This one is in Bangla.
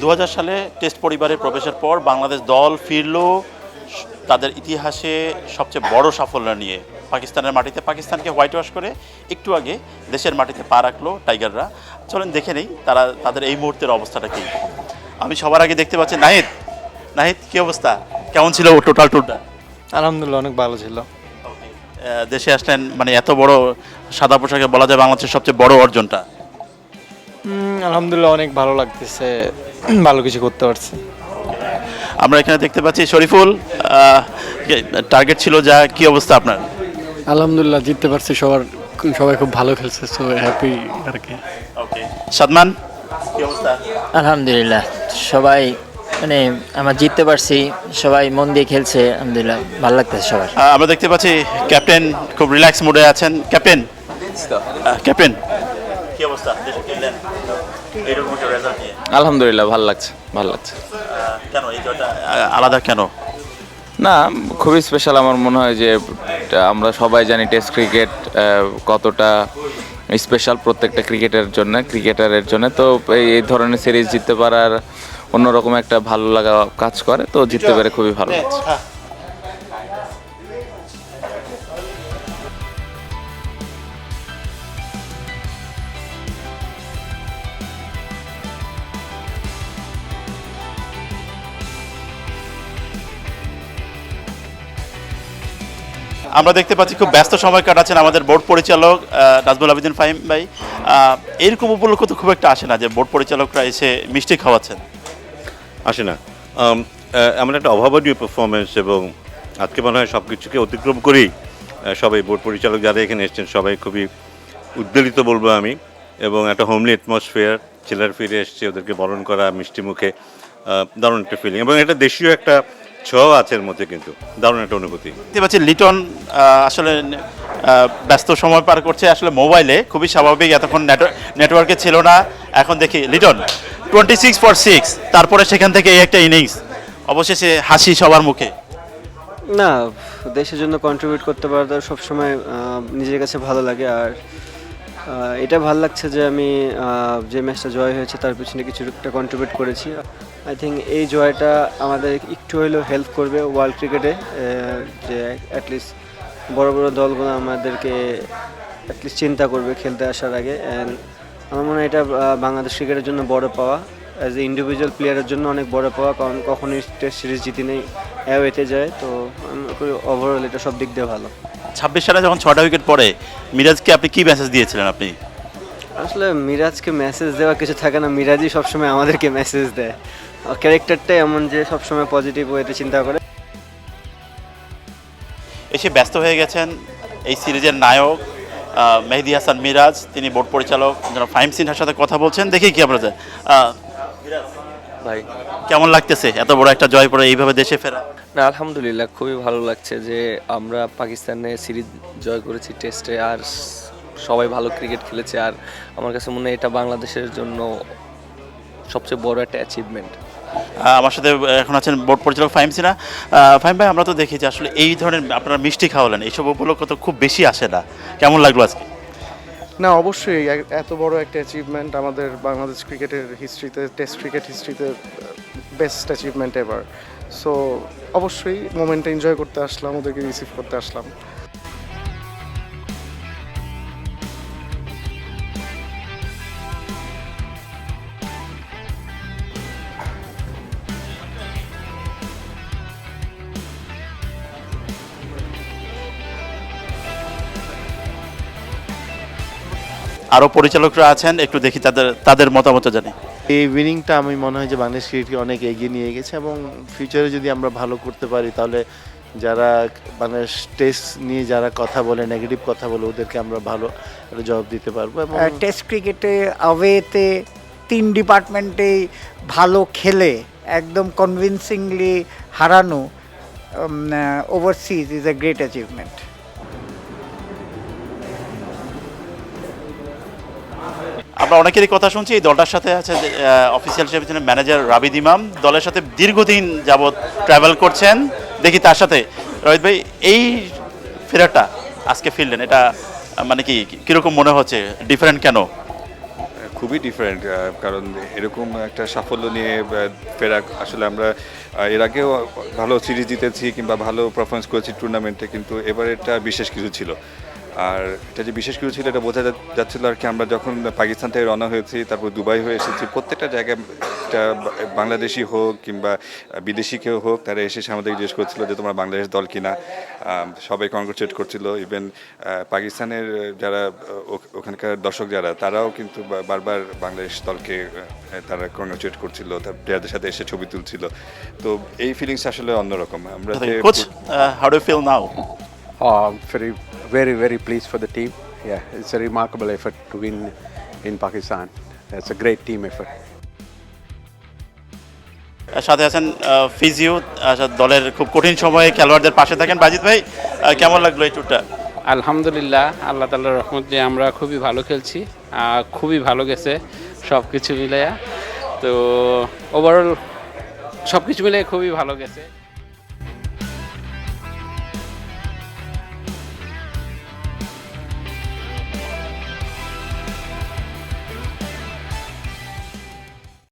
2000 সালে টেস্ট পরিবারে প্রবেশের পর বাংলাদেশ দল ফিরল তাদের ইতিহাসে সবচেয়ে বড় সাফল্য নিয়ে। পাকিস্তানের মাটিতে পাকিস্তানকে হোয়াইট ওয়াশ করে একটু আগে দেশের মাটিতে পা রাখলো টাইগাররা। চলেন দেখে নেই তাদের এই মুহূর্তের অবস্থাটা কী। আমি সবার আগে দেখতে পাচ্ছি নাহিদ। নাহিদ, কী অবস্থা? কেমন ছিল টোটাল ট্যুরটা? আলহামদুলিল্লাহ অনেক ভালো ছিল। দেশে আসলেন, মানে এত বড় সাদা পোশাকে বলা যায় বাংলাদেশের সবচেয়ে বড় অর্জনটা। আলহামদুলিল্লাহ অনেক ভালো লাগতেছে, ভালো কিছু করতে পারছি। আমরা এখানে দেখতে পাচ্ছি শরীফুল, টার্গেট ছিল যা, কি অবস্থা আপনার? আলহামদুলিল্লাহ জিততে পারছি, সবাই খুব ভালো খেলছে, সো হ্যাপি আর কি। ওকে, সাদমান, কি অবস্থা? আলহামদুলিল্লাহ সবাই মানে আমরা জিততে পারছি, সবাই মন দিয়ে খেলছে, আলহামদুলিল্লাহ ভালো লাগতেছে সবার। আমরা দেখতে পাচ্ছি ক্যাপ্টেন খুব রিল্যাক্স মুডে আছেন। ক্যাপ্টেন, কি অবস্থা? দেশে খেললেন, এইরকম একটা রেজাল্ট নিয়ে আলহামদুলিল্লাহ ভালো লাগছে, ভালো লাগছে। কেন এই জয়টা আলাদা কেন? না, খুবই স্পেশাল। আমার মনে হয় যে আমরা সবাই জানি টেস্ট ক্রিকেট কতটা স্পেশাল প্রত্যেকটা ক্রিকেটারের জন্য। তো এই ধরনের সিরিজ জিততে পারার অন্যরকম একটা ভালো লাগা কাজ করে, তো জিততে পেরে খুবই ভালো লাগছে। আমরা দেখতে পাচ্ছি খুব ব্যস্ত সময় কাটাচ্ছেন আমাদের বোর্ড পরিচালক নাজমুল আবেদিন ফাহিম ভাই। এরকম উপলক্ষ তো খুব একটা আসে না যে বোর্ড পরিচালকরা এসে মিষ্টি খাওয়াচ্ছেন। আসে না, এমন একটা অভাবনীয় পারফরমেন্স, এবং আজকে মনে হয় সব কিছুকে অতিক্রম করেই সবাই বোর্ড পরিচালক যারা এখানে এসেছেন সবাই খুবই উদ্বেলিত বলবো আমি, এবং একটা হোমলি অ্যাটমসফিয়ার, ছেলেরা ফিরে এসছে, ওদেরকে বরণ করা মিষ্টি মুখে, দারুণ একটা ফিলিং, এবং একটা দেশীয় একটা ছোঁয়া আছে এর মধ্যে, কিন্তু দারুণ একটা অনুভূতি। দেখতে পাচ্ছি লিটন আসলে ব্যস্ত সময় পার করছে আসলে মোবাইলে, খুবই স্বাভাবিক, এতক্ষণ নেটওয়ার্কে ছিল না। এখন দেখি লিটন 26 for 6, তারপরে সেখান থেকে এই একটা ইনিংস, অবশেষে হাসি সবার মুখে। না, দেশের জন্য কন্ট্রিবিউট করতে পারতে সবসময় নিজের কাছে ভালো লাগে। আর এটা ভালো লাগছে যে আমি যে ম্যাচটা জয় হয়েছে তার পিছনে কিছু একটা কন্ট্রিবিউট করেছি। আই থিঙ্ক এই জয়টা আমাদের একটু হলেও হেল্প করবে ওয়ার্ল্ড ক্রিকেটে, যে অ্যাটলিস্ট বড় বড় দলগুলো আমাদেরকে অ্যাটলিস্ট চিন্তা করবে খেলতে আসার আগে। অ্যান্ড আমার মনে হয় এটা বাংলাদেশ ক্রিকেটের জন্য বড় পাওয়া, অ্যাজ এ ইন্ডিভিজুয়াল প্লেয়ারের জন্য অনেক বড় পাওয়া, কারণ কখনোই টেস্ট সিরিজ জিতি নেই, অ্যাওয়েতে যায়। তো ওভারঅল এটা সব দিক দিয়ে ভালো। 26 সালে যখন 6টা উইকেট পড়ে মিরাজকে আপনি কি মেসেজ দিয়েছিলেন? আপনি আসলে মিরাজকে মেসেজ দেওয়া কিছু থাকে না, মিরাজই সবসময় আমাদেরকে মেসেজ দেয়। ক্যারেক্টারটাই এমন যে সবসময় পজিটিভ ওয়েতে চিন্তা করে। এসে ব্যস্ত হয়ে গেছেন এই সিরিজের নায়ক মেহেদী হাসান মিরাজ, তিনি বোর্ড পরিচালক ফাহিম সিনহার সাথে কথা বলছেন। দেখি কি আপনারা ভাই কেমন লাগতেছে এত বড় একটা জয় পরে এইভাবে দেশে ফেরা? না, আলহামদুলিল্লাহ খুবই ভালো লাগছে যে আমরা পাকিস্তানে সিরিজ জয় করেছি টেস্টে, আর সবাই ভালো ক্রিকেট খেলেছে। আর আমার কাছে মনে হয় এটা বাংলাদেশের জন্য সবচেয়ে বড় একটা অ্যাচিভমেন্ট। আমার সাথে এখন আছেন বোর্ড পরিচালক ফাহিম সিনহা। ফাহিম ভাই, আমরা তো দেখি যে আসলে এই ধরনের আপনারা মিষ্টি খাওয়ালেন, এইসব উপলক্ষ তো খুব বেশি আসে না, কেমন লাগলো আজকে? না, অবশ্যই এত বড় একটা অ্যাচিভমেন্ট আমাদের বাংলাদেশ ক্রিকেটের হিস্ট্রিতে, টেস্ট ক্রিকেট হিস্ট্রিতে বেস্ট অ্যাচিভমেন্ট এভার। সো অবশ্যই মোমেন্টটা এনজয় করতে আসলাম, ওদেরকে রিসিভ করতে আসলাম। আরও পরিচালকরা আছেন, একটু দেখি তাদের মতামত জানি। এই উইনিংটা আমি মনে হয় যে বাংলাদেশ ক্রিকেটকে অনেক এগিয়ে নিয়ে গেছে, এবং ফিউচারে যদি আমরা ভালো করতে পারি তাহলে যারা বাংলাদেশ টেস্ট নিয়ে যারা কথা বলে, নেগেটিভ কথা বলে, ওদেরকে আমরা ভালো একটা জবাব দিতে পারবো। এবং টেস্ট ক্রিকেটে আওয়েতে 3 ডিপার্টমেন্টেই ভালো খেলে একদম কনভিনসিংলি হারানো overseas is a great achievement. আমরা অনেকেরই কথা শুনছি, এই দলটার সাথে আছে অফিসিয়াল হিসেবে ম্যানেজার রাবিদ ইমাম, দলের সাথে দীর্ঘদিন যাবৎ ট্রাভেল করছেন। দেখি তার সাথে রহিত ভাই, এই ফেরাটা আজকে ফিরলেন, এটা মানে কি কীরকম মনে হচ্ছে, ডিফারেন্ট কেন? খুবই ডিফারেন্ট, কারণ এরকম একটা সাফল্য নিয়ে ফেরা আসলে আমরা এর আগেও ভালো সিরিজ জিতেছি কিংবা ভালো পারফরমেন্স করেছি টুর্নামেন্টে, কিন্তু এবার এটা বিশেষ কিছু ছিল। আর এটা যে বিশেষ কিছু ছিল এটা বোঝা যাচ্ছিল আর কি। আমরা যখন পাকিস্তান থেকে রওনা হয়েছি, তারপর দুবাই হয়ে এসেছি, প্রত্যেকটা জায়গায় বাংলাদেশি হোক কিংবা বিদেশি কেউ হোক, তারা এসে আমাদের জিজ্ঞেস করছিল যে তোমরা বাংলাদেশ দল কিনা। সবাই কংগ্রেচুলেট করছিল, ইভেন পাকিস্তানের যারা ওখানকার দর্শক যারা, তারাও কিন্তু বারবার বাংলাদেশ দলকে তারা কংগ্রেচুলেট করছিল, তার প্লেয়ারদের সাথে এসে ছবি তুলছিল। তো এই ফিলিংস আসলে অন্যরকম। আমরা coach, how do feel now? Very pleased for the team. Yeah, it's a remarkable effort to win in Pakistan. It's a great team effort. সাথে আছেন ফিজিও, দলের খুব কঠিন সময়ে খেলোয়াড়দের পাশে থাকেন। বাজিত ভাই, কেমন লাগলো এই ট্যুরটা? আলহামদুলিল্লাহ, আল্লাহ তাআলার রহমতে আমরা খুবই ভালো খেলছি, খুবই ভালো গেছে সব কিছু মিলাইয়া। তো ওভারঅল সব কিছু মিলিয়ে খুবই ভালো গেছে।